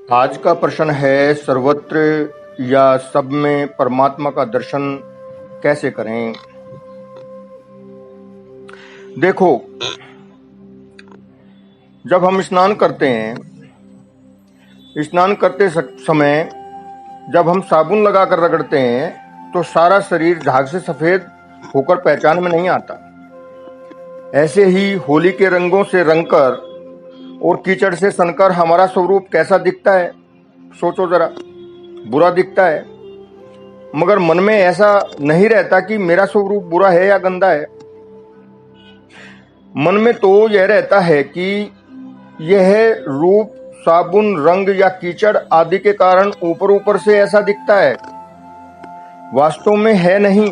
आज का प्रश्न है, सर्वत्र या सब में परमात्मा का दर्शन कैसे करें। देखो, जब हम स्नान करते हैं, स्नान करते समय जब हम साबुन लगाकर रगड़ते हैं तो सारा शरीर झाग से सफेद होकर पहचान में नहीं आता। ऐसे ही होली के रंगों से रंगकर और कीचड़ से सनकर हमारा स्वरूप कैसा दिखता है, सोचो जरा। बुरा दिखता है, मगर मन में ऐसा नहीं रहता कि मेरा स्वरूप बुरा है या गंदा है। मन में तो यह रहता है कि यह रूप साबुन, रंग या कीचड़ आदि के कारण ऊपर ऊपर से ऐसा दिखता है, वास्तव में है नहीं।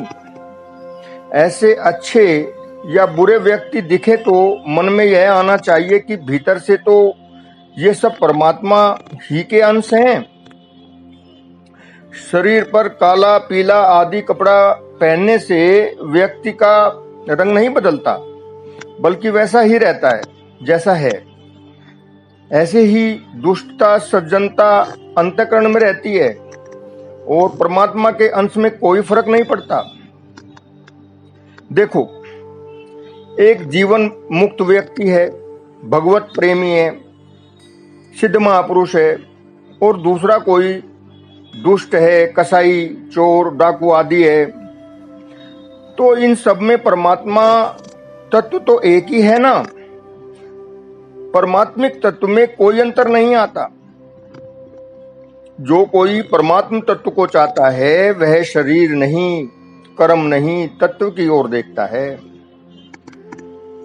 ऐसे अच्छे या बुरे व्यक्ति दिखे तो मन में यह आना चाहिए कि भीतर से तो ये सब परमात्मा ही के अंश हैं। शरीर पर काला, पीला आदि कपड़ा पहनने से व्यक्ति का रंग नहीं बदलता, बल्कि वैसा ही रहता है जैसा है। ऐसे ही दुष्टता, सज्जनता अंतःकरण में रहती है और परमात्मा के अंश में कोई फर्क नहीं पड़ता। देखो, एक जीवन मुक्त व्यक्ति है, भगवत प्रेमी है, सिद्ध महापुरुष है, और दूसरा कोई दुष्ट है, कसाई, चोर, डाकू आदि है। तो इन सब में परमात्मा तत्व तो एक ही है ना। परमात्मिक तत्व में कोई अंतर नहीं आता। जो कोई परमात्म तत्व को चाहता है वह शरीर नहीं, कर्म नहीं, तत्व की ओर देखता है।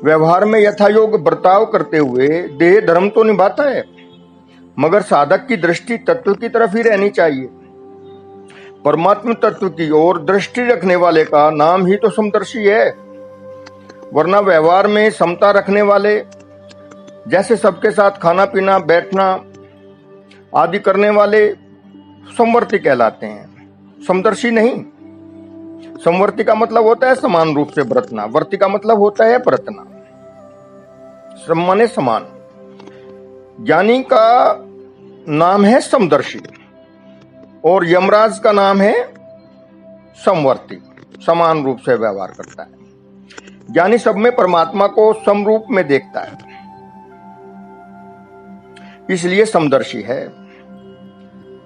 व्यवहार में यथायोग्य बर्ताव करते हुए देह धर्म तो निभाता है, मगर साधक की दृष्टि तत्व की तरफ ही रहनी चाहिए। परमात्म तत्व की ओर दृष्टि रखने वाले का नाम ही तो समदर्शी है। वरना व्यवहार में समता रखने वाले, जैसे सबके साथ खाना पीना, बैठना आदि करने वाले समवर्ती कहलाते हैं, समदर्शी नहीं। समवर्ती का मतलब होता है समान रूप से बरतना, वर्ती का मतलब होता है बरतना, माने समान। ज्ञानी का नाम है समदर्शी और यमराज का नाम है समवर्ती, समान रूप से व्यवहार करता है। ज्ञानी सब में परमात्मा को समरूप में देखता है, इसलिए समदर्शी है।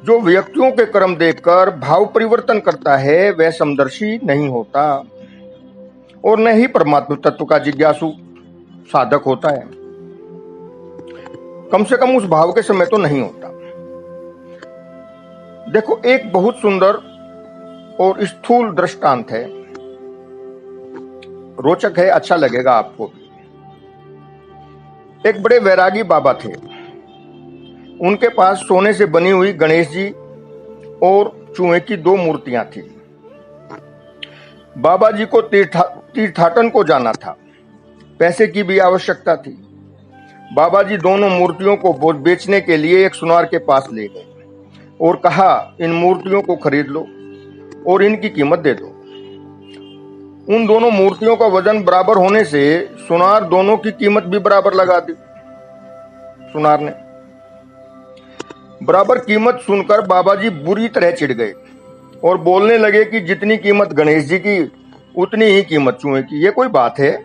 जो व्यक्तियों के कर्म देखकर भाव परिवर्तन करता है वह समदर्शी नहीं होता और न ही परमात्मा तत्व का जिज्ञासु साधक होता है। कम से कम उस भाव के समय तो नहीं होता। देखो, एक बहुत सुंदर और स्थूल दृष्टांत है, रोचक है, अच्छा लगेगा आपको। एक बड़े वैरागी बाबा थे। उनके पास सोने से बनी हुई गणेश जी और चूहे की 2 मूर्तियां थी। बाबा जी को तीर्थाटन को जाना था, पैसे की भी आवश्यकता थी। बाबा जी दोनों मूर्तियों को बेचने के लिए एक सुनार के पास ले गए और कहा, इन मूर्तियों को खरीद लो और इनकी कीमत दे दो। उन दोनों मूर्तियों का वजन बराबर होने से सुनार दोनों की कीमत भी बराबर लगा दी। सुनार ने बराबर कीमत सुनकर बाबा जी बुरी तरह चिढ़ गए और बोलने लगे कि जितनी कीमत गणेश जी की उतनी ही कीमत चूहे की। ये कोई बात है?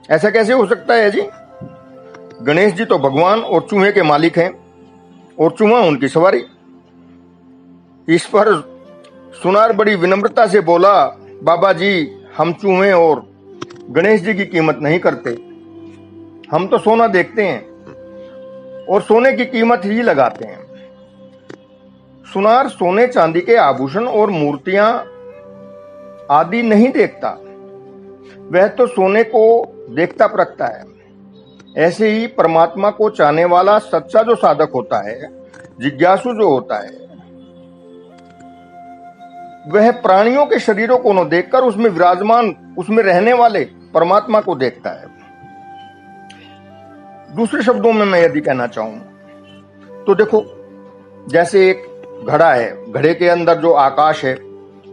ऐसा कैसे हो सकता है जी? गणेश जी तो भगवान और चूहे के मालिक हैं और चूहा उनकी सवारी। इस पर सुनार बड़ी विनम्रता से बोला, बाबा जी, हम चूहे और गणेश जी की कीमत नहीं करते। हम तो सोना देखते हैं और सोने की कीमत ही लगाते हैं। सुनार सोने चांदी के आभूषण और मूर्तियां आदि नहीं देखता, वह तो सोने को देखता परखता है। ऐसे ही परमात्मा को चाहने वाला सच्चा जो साधक होता है, जिज्ञासु जो होता है, वह प्राणियों के शरीरों को न देखकर उसमें विराजमान, उसमें रहने वाले परमात्मा को देखता है। दूसरे शब्दों में मैं यदि कहना चाहूं तो देखो, जैसे एक घड़ा है, घड़े के अंदर जो आकाश है,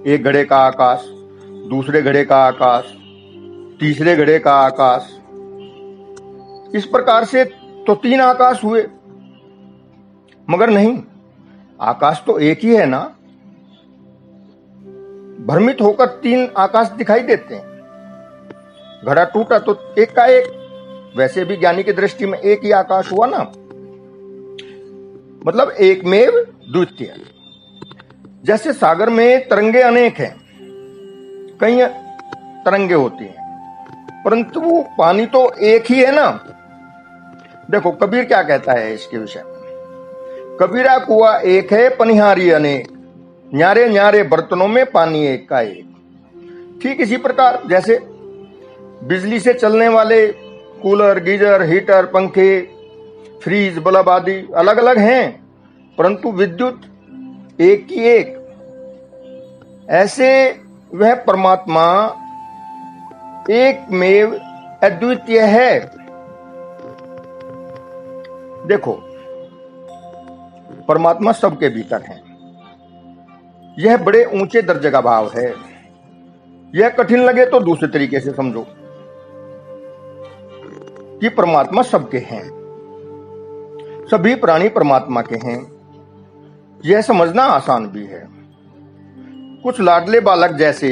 एक घड़े का आकाश, दूसरे घड़े का आकाश, तीसरे घड़े का आकाश, इस प्रकार से तो 3 आकाश हुए। मगर नहीं, आकाश तो एक ही है ना। भ्रमित होकर तीन आकाश दिखाई देते हैं। घड़ा टूटा तो एक का एक, वैसे भी ज्ञानी की दृष्टि में एक ही आकाश हुआ ना, मतलब एकमेव द्वितीय। जैसे सागर में तरंगे अनेक हैं, कई तरंगे होती हैं, परंतु वो पानी तो एक ही है ना। देखो कबीर क्या कहता है इसके विषय में, कबीरा कुआ एक है पनिहारी अनेक, न्यारे न्यारे बर्तनों में पानी एक का एक। ठीक इसी प्रकार जैसे बिजली से चलने वाले कूलर, गीजर, हीटर, पंखे, फ्रीज, बल्ब आदि अलग अलग हैं, परंतु विद्युत एक की एक। ऐसे वह परमात्मा एकमेव अद्वितीय है। देखो परमात्मा सबके भीतर है। यह बड़े ऊंचे दर्जे का भाव है। यह कठिन लगे तो दूसरे तरीके से समझो कि परमात्मा सबके हैं, सभी प्राणी परमात्मा के हैं। यह समझना आसान भी है। कुछ लाडले बालक जैसे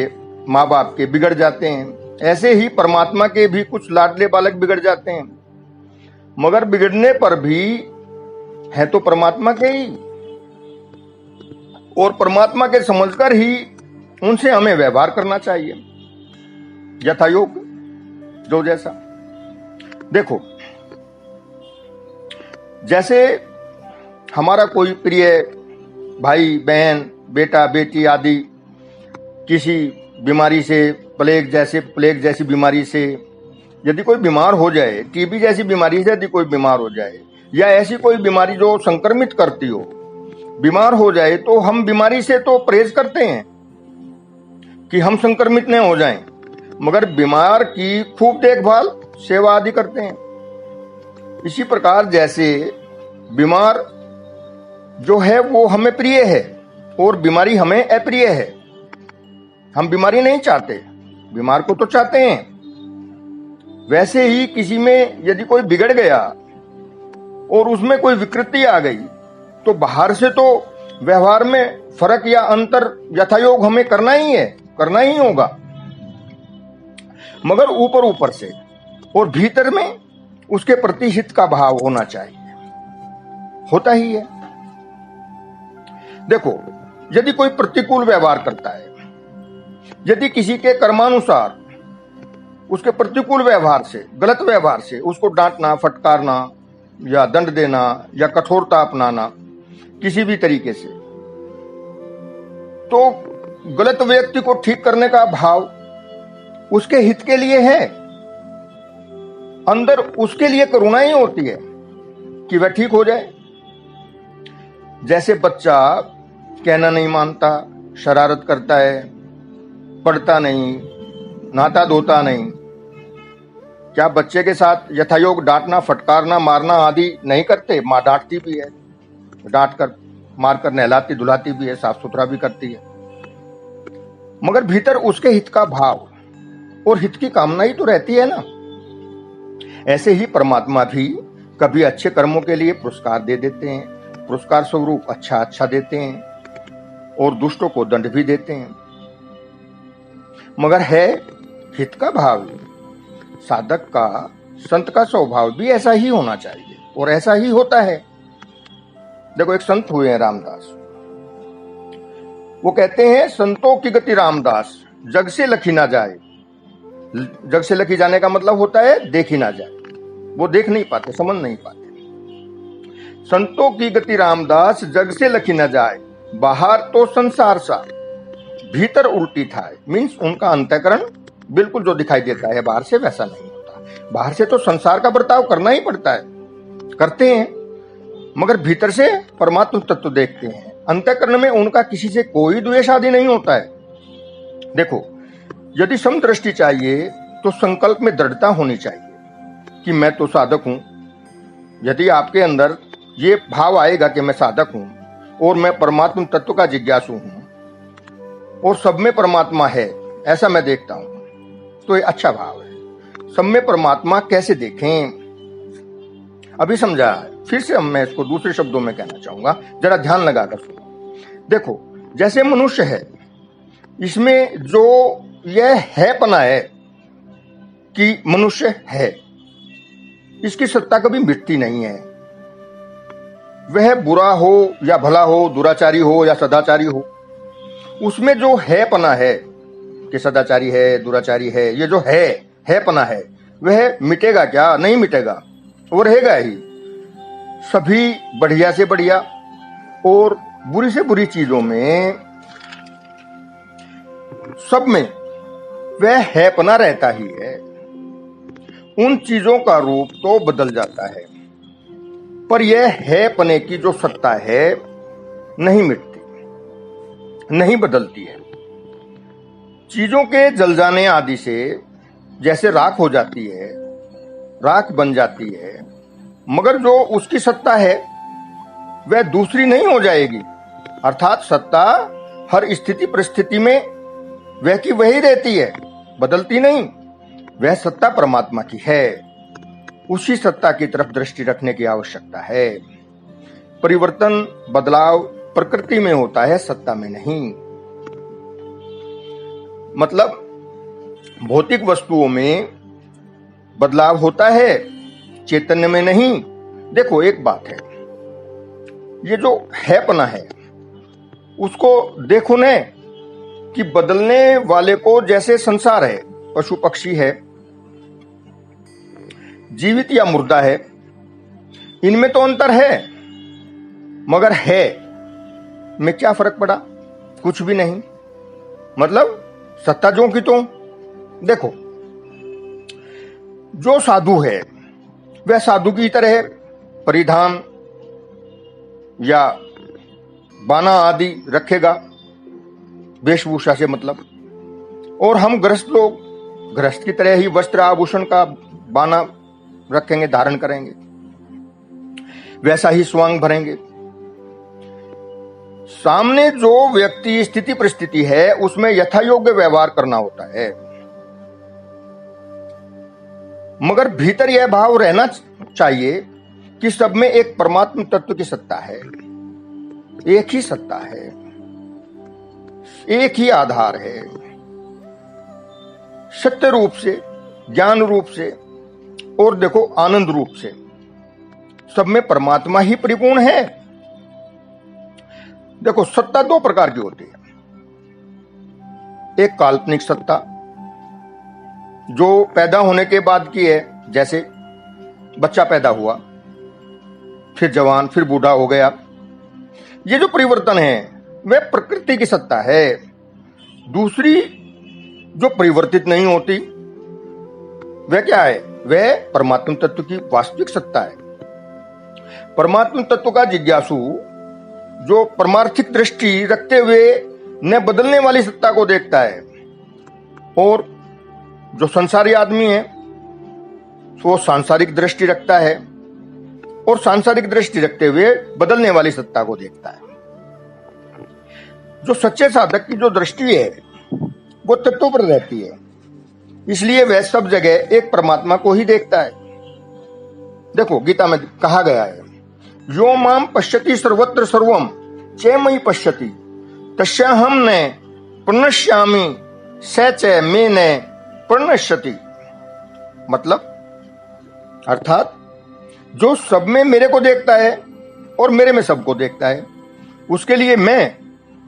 माँ बाप के बिगड़ जाते हैं, ऐसे ही परमात्मा के भी कुछ लाडले बालक बिगड़ जाते हैं, मगर बिगड़ने पर भी है तो परमात्मा के ही, और परमात्मा के समझकर ही उनसे हमें व्यवहार करना चाहिए, यथायोग जो जैसा। देखो जैसे हमारा कोई प्रिय भाई बहन बेटा बेटी आदि किसी बीमारी से, प्लेग जैसी बीमारी से यदि कोई बीमार हो जाए, टीबी जैसी बीमारी से यदि कोई बीमार हो जाए, या ऐसी कोई बीमारी जो संक्रमित करती हो, बीमार हो जाए, तो हम बीमारी से तो परहेज करते हैं कि हम संक्रमित न हो जाएं, मगर बीमार की खूब देखभाल, सेवा आदि करते हैं। इसी प्रकार जैसे बीमार जो है वो हमें प्रिय है और बीमारी हमें अप्रिय है। हम बीमारी नहीं चाहते, बीमार को तो चाहते हैं। वैसे ही किसी में यदि कोई बिगड़ गया और उसमें कोई विकृति आ गई, तो बाहर से तो व्यवहार में फर्क या अंतर यथायोग हमें करना ही है, करना ही होगा, मगर ऊपर ऊपर से और भीतर में उसके प्रति हित का भाव होना चाहिए, होता ही है। देखो यदि कोई प्रतिकूल व्यवहार करता है, यदि किसी के कर्मानुसार उसके प्रतिकूल व्यवहार से, गलत व्यवहार से उसको डांटना, फटकारना या दंड देना या कठोरता अपनाना किसी भी तरीके से, तो गलत व्यक्ति को ठीक करने का भाव उसके हित के लिए है। अंदर उसके लिए करुणा ही होती है कि वह ठीक हो जाए। जैसे बच्चा कहना नहीं मानता, शरारत करता है, पढ़ता नहीं, नहाता धोता नहीं, क्या बच्चे के साथ यथायोग डांटना, फटकारना, मारना आदि नहीं करते? माँ डांटती भी है, डांट कर मारकर नहलाती धुलाती भी है, साफ सुथरा भी करती है, मगर भीतर उसके हित का भाव और हित की कामना ही तो रहती है ना। ऐसे ही परमात्मा भी कभी अच्छे कर्मों के लिए पुरस्कार दे देते हैं, पुरस्कार स्वरूप अच्छा देते हैं, और दुष्टों को दंड भी देते हैं, मगर है हित का भाव। साधक का, संत का स्वभाव भी ऐसा ही होना चाहिए, और ऐसा ही होता है। देखो एक संत हुए हैं रामदास, वो कहते हैं संतों की गति रामदास, जग से लखी ना जाए। जग से लखी जाने का मतलब होता है देखी ना जाए, वो देख नहीं पाते, समझ नहीं पाते। संतों की गति रामदास, जग से लखी ना जाए, बाहर तो संसार सा, भीतर उल्टी था। मीन्स उनका अंतःकरण बिल्कुल जो दिखाई देता है बाहर से वैसा नहीं होता। बाहर से तो संसार का बर्ताव करना ही पड़ता है, करते हैं, मगर भीतर से परमात्म तत्व देखते हैं। अंतःकरण में उनका किसी से कोई द्वेष आदि नहीं होता है। देखो यदि समदृष्टि चाहिए तो संकल्प में दृढ़ता होनी चाहिए कि मैं तो साधक हूं। यदि आपके अंदर ये भाव आएगा कि मैं साधक हूं और मैं परमात्म तत्व का जिज्ञासु हूं और सब में परमात्मा है, ऐसा मैं देखता हूं, तो ये अच्छा भाव है। सब में परमात्मा कैसे देखें, अभी समझा, फिर से मैं इसको दूसरे शब्दों में कहना चाहूंगा, जरा ध्यान लगाकर सुनो। देखो, जैसे मनुष्य है, इसमें जो यह है पना है कि मनुष्य है, इसकी सत्ता कभी मिटती नहीं है। वह बुरा हो या भला हो, दुराचारी हो या सदाचारी हो, उसमें जो है पना है कि सदाचारी है, दुराचारी है, ये जो है पना है, वह मिटेगा क्या? नहीं मिटेगा, वो रहेगा ही। सभी बढ़िया से बढ़िया और बुरी से बुरी चीजों में, सब में वह है पना रहता ही है। उन चीजों का रूप तो बदल जाता है, पर यह है पने की जो सत्ता है नहीं मिटती, नहीं बदलती है। चीजों के जल जाने आदि से जैसे राख हो जाती है, राख बन जाती है, मगर जो उसकी सत्ता है वह दूसरी नहीं हो जाएगी। अर्थात सत्ता हर स्थिति परिस्थिति में वह की वही रहती है, बदलती नहीं। वह सत्ता परमात्मा की है, उसी सत्ता की तरफ दृष्टि रखने की आवश्यकता है। परिवर्तन, बदलाव प्रकृति में होता है, सत्ता में नहीं। मतलब भौतिक वस्तुओं में बदलाव होता है, चैतन्य में नहीं। देखो, एक बात है, ये जो है पना है उसको देखो न कि बदलने वाले को, जैसे संसार है, पशु पक्षी है, जीवित या मुर्दा है, इनमें तो अंतर है, मगर है में क्या फर्क पड़ा? कुछ भी नहीं। मतलब सत्ता जो की तो। देखो, जो साधु है वह साधु की तरह परिधान या बाना आदि रखेगा, वेशभूषा से मतलब। और हम गृहस्थ लोग गृहस्थ की तरह ही वस्त्र आभूषण का बाना रखेंगे, धारण करेंगे, वैसा ही स्वांग भरेंगे। सामने जो व्यक्ति स्थिति परिस्थिति है उसमें यथा योग्य व्यवहार करना होता है, मगर भीतर यह भाव रहना चाहिए कि सब में एक परमात्म तत्व की सत्ता है, एक ही सत्ता है, एक ही आधार है। सत्य रूप से, ज्ञान रूप से और देखो आनंद रूप से सब में परमात्मा ही परिपूर्ण है। देखो, सत्ता दो प्रकार की होती है। एक काल्पनिक सत्ता जो पैदा होने के बाद की है, जैसे बच्चा पैदा हुआ, फिर जवान, फिर बूढ़ा हो गया। ये जो परिवर्तन है वह प्रकृति की सत्ता है। दूसरी जो परिवर्तित नहीं होती वह क्या है? वह परमात्म तत्व की वास्तविक सत्ता है। परमात्म तत्व का जिज्ञासु जो परमार्थिक दृष्टि रखते हुए न बदलने वाली सत्ता को देखता है, और जो संसारी आदमी है वो सांसारिक दृष्टि रखता है और सांसारिक दृष्टि रखते हुए बदलने वाली सत्ता को देखता है। जो सच्चे साधक की जो दृष्टि है वो तत्वों पर रहती है, इसलिए वह सब जगह एक परमात्मा को ही देखता है। देखो, गीता में कहा गया है, यो माम पश्यति सर्वत्र सर्वम चैमयि पश्यति तस्याहम न प्रणश्यामि स च मे न प्रणश्यति। मतलब अर्थात जो सब में मेरे को देखता है और मेरे में सबको देखता है, उसके लिए मैं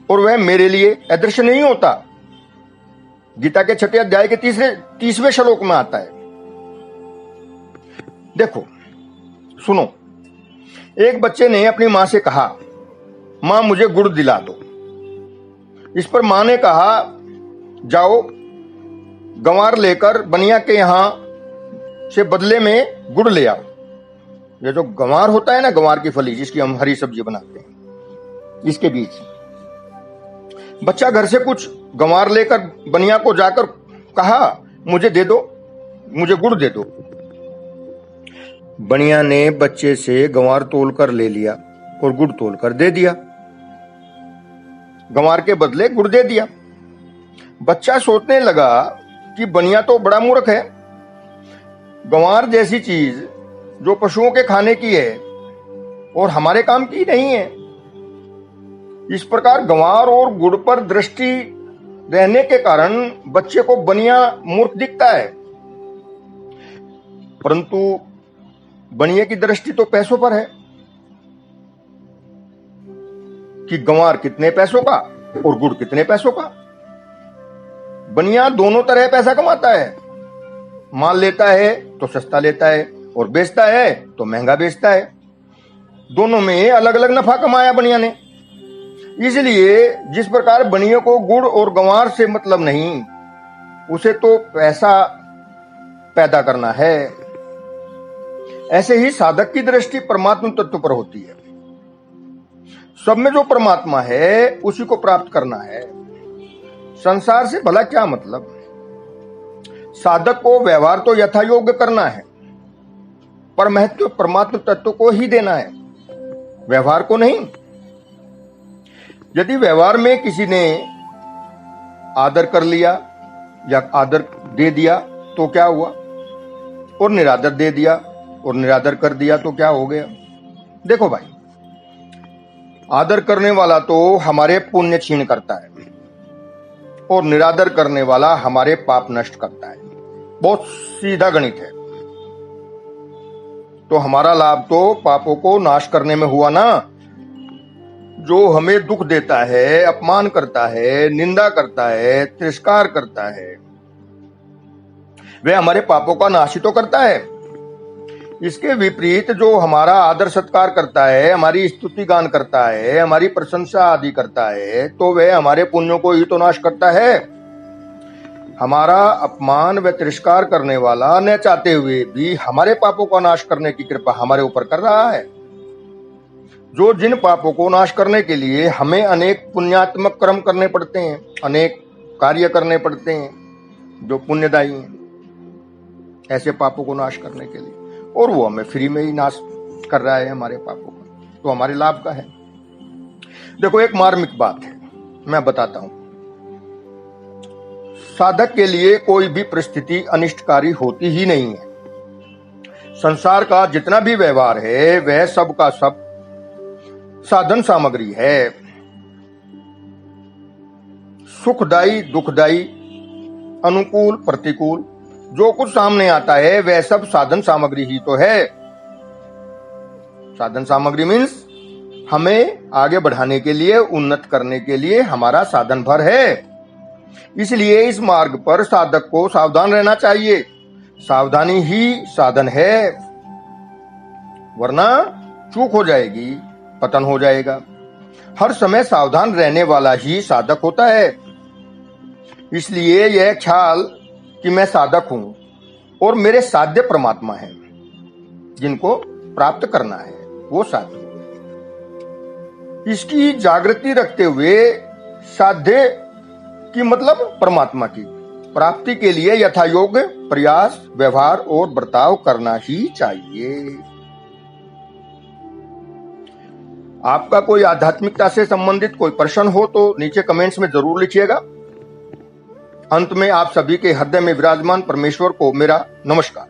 और वह मेरे लिए अदृश्य नहीं होता। गीता के 6 अध्याय के 30वें श्लोक में आता है। देखो, सुनो, एक बच्चे ने अपनी मां से कहा, मां मुझे गुड़ दिला दो। इस पर मां ने कहा, जाओ गंवार लेकर बनिया के यहां से बदले में गुड़ ले आओ। ये जो गंवार होता है ना, गंवार की फली जिसकी हम हरी सब्जी बनाते हैं, इसके बीच बच्चा घर से कुछ गंवार लेकर बनिया को जाकर कहा, मुझे दे दो, मुझे गुड़ दे दो। बनिया ने बच्चे से गंवार तोलकर ले लिया और गुड़ तोलकर दे दिया। गंवार के बदले गुड़ दे दिया। बच्चा सोचने लगा कि बनिया तो बड़ा मूर्ख है, गंवार जैसी चीज जो पशुओं के खाने की है और हमारे काम की नहीं है। इस प्रकार गंवार और गुड़ पर दृष्टि रहने के कारण बच्चे को बनिया मूर्ख दिखता है, परंतु बनिए की दृष्टि तो पैसों पर है कि गंवार कितने पैसों का और गुड़ कितने पैसों का। बनिया दोनों तरह पैसा कमाता है, माल लेता है तो सस्ता लेता है और बेचता है तो महंगा बेचता है। दोनों में अलग अलग नफा कमाया बनिया ने। इसलिए जिस प्रकार बनिया को गुड़ और गंवार से मतलब नहीं, उसे तो पैसा पैदा करना है, ऐसे ही साधक की दृष्टि परमात्मा तत्व पर होती है। सब में जो परमात्मा है उसी को प्राप्त करना है। संसार से भला क्या मतलब। साधक को व्यवहार तो यथा योग्य करना है, पर महत्व परमात्मा तत्व को ही देना है, व्यवहार को नहीं। यदि व्यवहार में किसी ने आदर कर लिया या आदर दे दिया तो क्या हुआ, और निरादर दे दिया और निरादर कर दिया तो क्या हो गया। देखो भाई, आदर करने वाला तो हमारे पुण्य क्षीण करता है और निरादर करने वाला हमारे पाप नष्ट करता है। बहुत सीधा गणित है। तो हमारा लाभ तो पापों को नाश करने में हुआ ना। जो हमें दुख देता है, अपमान करता है, निंदा करता है, तिरस्कार करता है, वह हमारे पापों का नाश ही तो करता है। इसके विपरीत जो हमारा आदर सत्कार करता है, हमारी स्तुति गान करता है, हमारी प्रशंसा आदि करता है, तो वह हमारे पुण्यों को ही तो नाश करता है। हमारा अपमान व तिरस्कार करने वाला न चाहते हुए भी हमारे पापों का नाश करने की कृपा हमारे ऊपर कर रहा है। जो जिन पापों को नाश करने के लिए हमें अनेक पुण्यात्मक कर्म करने पड़ते हैं, अनेक कार्य करने पड़ते हैं जो पुण्यदायी हैं, ऐसे पापों को नाश करने के लिए, और वो हमें फ्री में ही नाश कर रहा है हमारे पापों का, तो हमारे लाभ का है। देखो, एक मार्मिक बात है, मैं बताता हूं। साधक के लिए कोई भी परिस्थिति अनिष्टकारी होती ही नहीं है। संसार का जितना भी व्यवहार है वह सब का सब साधन सामग्री है। सुखदायी दुखदायी, अनुकूल प्रतिकूल, जो कुछ सामने आता है वह सब साधन सामग्री ही तो है। साधन सामग्री मीन्स हमें आगे बढ़ाने के लिए, उन्नत करने के लिए हमारा साधन भर है। इसलिए इस मार्ग पर साधक को सावधान रहना चाहिए। सावधानी ही साधन है, वरना चूक हो जाएगी, पतन हो जाएगा। हर समय सावधान रहने वाला ही साधक होता है। इसलिए यह ख्याल कि मैं साधक हूं और मेरे साध्य परमात्मा है, जिनको प्राप्त करना है वो साध्य, इसकी जागृति रखते हुए साध्य की मतलब परमात्मा की प्राप्ति के लिए यथा योग्य प्रयास, व्यवहार और बर्ताव करना ही चाहिए। आपका कोई आध्यात्मिकता से संबंधित कोई प्रश्न हो तो नीचे कमेंट्स में जरूर लिखिएगा। अंत में आप सभी के हृदय में विराजमान परमेश्वर को मेरा नमस्कार।